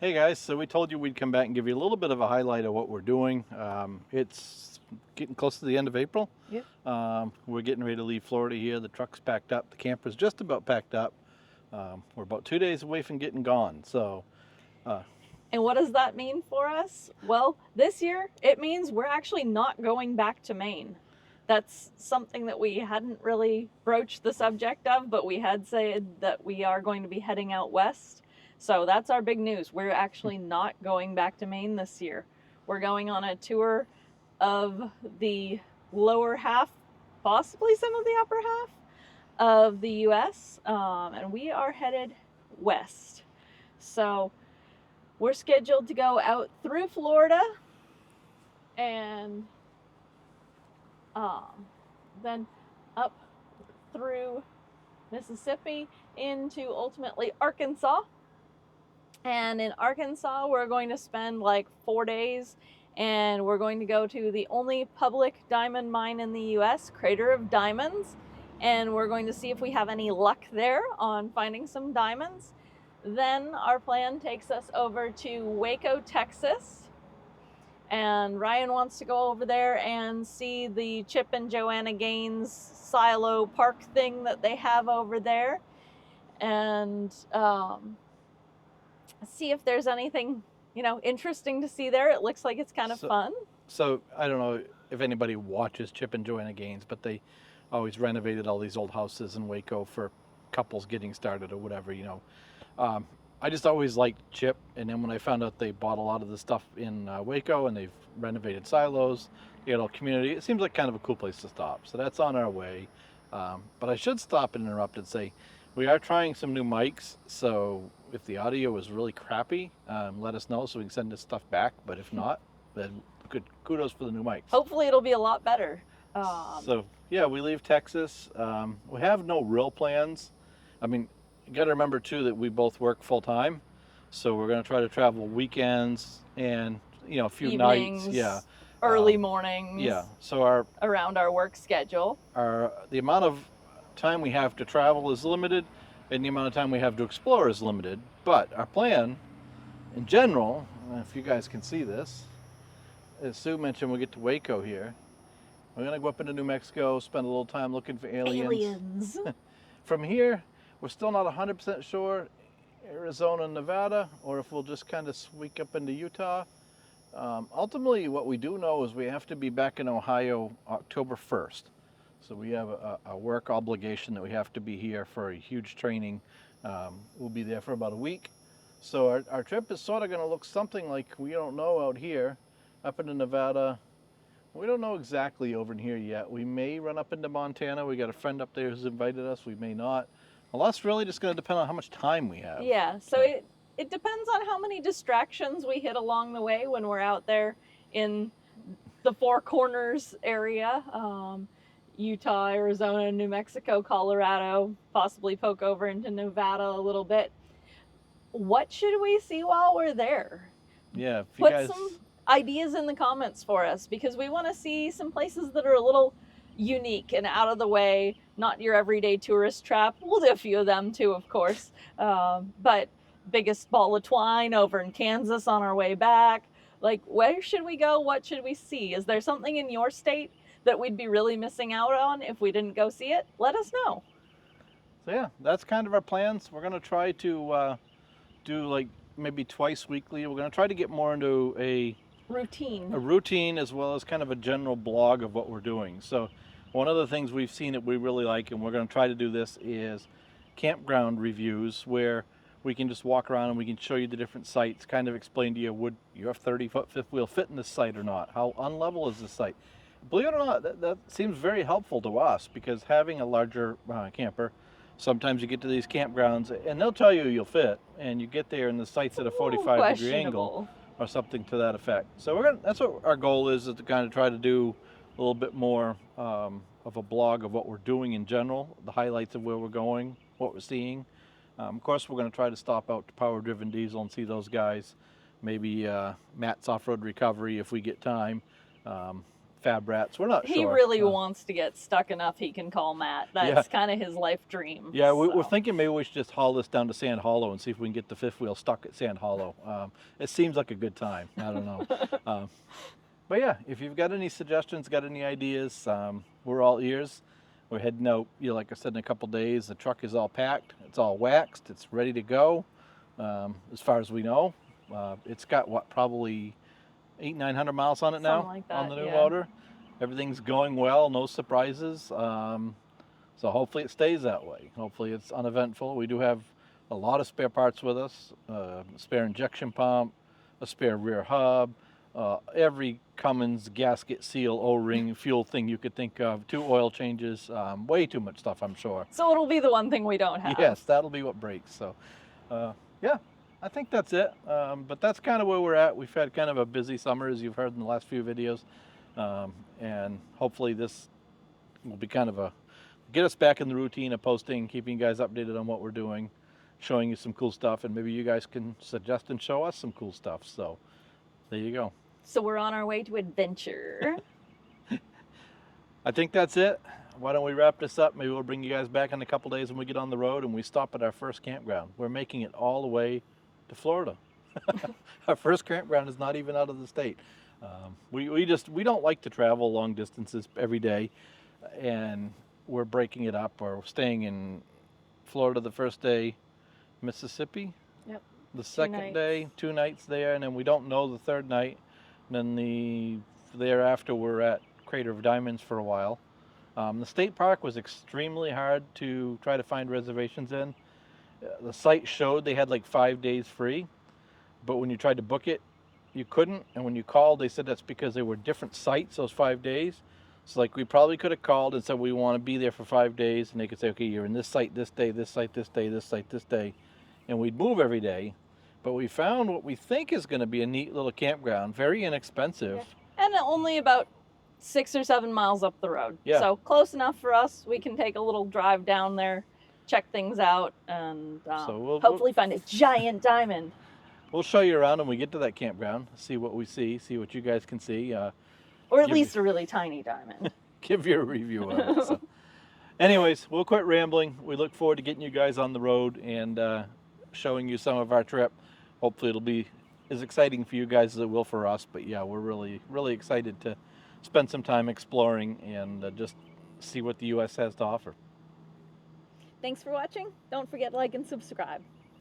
Hey guys, so we told you we'd come back and give you a little bit of a highlight of what we're doing. It's getting close to the end of April. Yep. We're getting ready to leave Florida here. The truck's packed up. The camper's just about packed up. We're about 2 days away from getting gone. So, And what does that mean for us? Well, this year it means we're actually not going back to Maine. That's something that we hadn't really broached the subject of, but we had said that we are going to be heading out west. So that's our big news. We're actually not going back to Maine this year. We're going on a tour of the lower half, possibly some of the upper half of the US, and we are headed west. So we're scheduled to go out through Florida and then up through Mississippi into ultimately Arkansas. And in Arkansas, we're going to spend like 4 days, and we're going to go to the only public diamond mine in the US, Crater of Diamonds, and we're going to see if we have any luck there on finding some diamonds. Then our plan takes us over to Waco, Texas, and Ryan wants to go over there and see the Chip and Joanna Gaines silo park thing that they have over there, and see if there's anything, interesting to see there. It looks like it's kind of fun. so I don't know if anybody watches Chip and Joanna Gaines, but they always renovated all these old houses in Waco for couples getting started or whatever, I just always liked Chip, and then when I found out they bought a lot of the stuff in Waco and they've renovated silos, they got a community, it seems like kind of a cool place to stop. So that's on our way. But I should stop and interrupt and say, we are trying some new mics, so if the audio is really crappy, let us know so we can send this stuff back. But if not, then good kudos for the new mics. Hopefully it'll be a lot better. So yeah, we leave Texas. We have no real plans. I mean, you got to remember too that we both work full time, so we're going to try to travel weekends and a few Evenings, nights. Yeah. Early mornings. Yeah. So around our work schedule. the amount of time we have to travel is limited, and the amount of time we have to explore is limited. But our plan, in general, if you guys can see this, as Sue mentioned, we'll get to Waco here. We're gonna go up into New Mexico, spend a little time looking for aliens. From here, we're still not 100% sure Arizona and Nevada, or if we'll just kind of sneak up into Utah. Ultimately, what we do know is we have to be back in Ohio October 1st. So we have a work obligation that we have to be here for a huge training. We'll be there for about a week. So our trip is sort of going to look something like we don't know out here, up into Nevada. We don't know exactly over in here yet. We may run up into Montana. We got a friend up there who's invited us. We may not. Well, that's really just going to depend on how much time we have. Yeah, so it depends on how many distractions we hit along the way when we're out there in the Four Corners area. Utah, Arizona, New Mexico, Colorado, possibly poke over into Nevada a little bit. What should we see while we're there? Yeah, if you Put guys... some ideas in the comments for us, because we want to see some places that are a little unique and out of the way, not your everyday tourist trap. We'll do a few of them too, of course. But biggest ball of twine over in Kansas on our way back. Like, where should we go? What should we see? Is there something in your state that we'd be really missing out on if we didn't go see it? Let us know. So yeah, that's kind of our plans. We're going to try to do like maybe twice weekly. We're going to try to get more into a routine as well as kind of a general blog of what we're doing. So one of the things we've seen that we really like, and we're going to try to do this, is campground reviews, where we can just walk around and we can show you the different sites, kind of explain to you, would your 30-foot fifth wheel fit in this site or not? How unlevel is this site? Believe it or not, that seems very helpful to us, because having a larger camper, sometimes you get to these campgrounds and they'll tell you you'll fit, and you get there and the site's at a 45-degree angle or something to that effect. So that's what our goal is to kind of try to do a little bit more of a blog of what we're doing in general, the highlights of where we're going, what we're seeing. Of course, we're going to try to stop out to Power Driven Diesel and see those guys. Maybe Matt's Off-Road Recovery if we get time. fab rats. We're not sure. He really wants to get stuck enough he can call Matt. That's kind of his life dream. Yeah, we're thinking maybe we should just haul this down to Sand Hollow and see if we can get the fifth wheel stuck at Sand Hollow. It seems like a good time. I don't know. But yeah, if you've got any suggestions, got any ideas, we're all ears. We're heading out, like I said, in a couple days. The truck is all packed. It's all waxed. It's ready to go. As far as we know, it's got probably 800-900 miles on it now. Something like that, on the new motor. Everything's going well, no surprises. So hopefully it stays that way. Hopefully it's uneventful. We do have a lot of spare parts with us, a spare injection pump, a spare rear hub, every Cummins gasket, seal, O-ring, fuel thing you could think of, 2 oil changes, way too much stuff, I'm sure. So it'll be the one thing we don't have. Yes, that'll be what breaks. So yeah, I think that's it. But that's kind of where we're at. We've had kind of a busy summer, as you've heard in the last few videos. And hopefully this will be kind of get us back in the routine of posting, keeping you guys updated on what we're doing, showing you some cool stuff, and maybe you guys can suggest and show us some cool stuff. So there you go. So we're on our way to adventure. I think that's it. Why don't we wrap this up? Maybe we'll bring you guys back in a couple days when we get on the road and we stop at our first campground. We're making it all the way to Florida. Our first campground is not even out of the state. We don't like to travel long distances every day, and we're breaking it up. We're staying in Florida the first day, Mississippi. Yep. The second day, 2 nights there, and then we don't know the third night. And then thereafter we're at Crater of Diamonds for a while. The state park was extremely hard to try to find reservations in. The site showed they had like 5 days free, but when you tried to book it, you couldn't. And when you called, they said that's because they were different sites those 5 days. So like we probably could have called and said we want to be there for 5 days, and they could say, okay, you're in this site this day, this site this day, this site this day, and we'd move every day. But we found what we think is going to be a neat little campground, very inexpensive. Yeah. And only about 6 or 7 miles up the road. Yeah. So close enough for us. We can take a little drive down there, check things out, and so hopefully find a giant diamond. We'll show you around when we get to that campground, see what we see what you guys can see. Or at least a really tiny diamond. Give you a review of it. So. Anyways, we'll quit rambling. We look forward to getting you guys on the road and showing you some of our trip. Hopefully it'll be as exciting for you guys as it will for us. But yeah, we're really, really excited to spend some time exploring and just see what the U.S. has to offer. Thanks for watching. Don't forget to like and subscribe.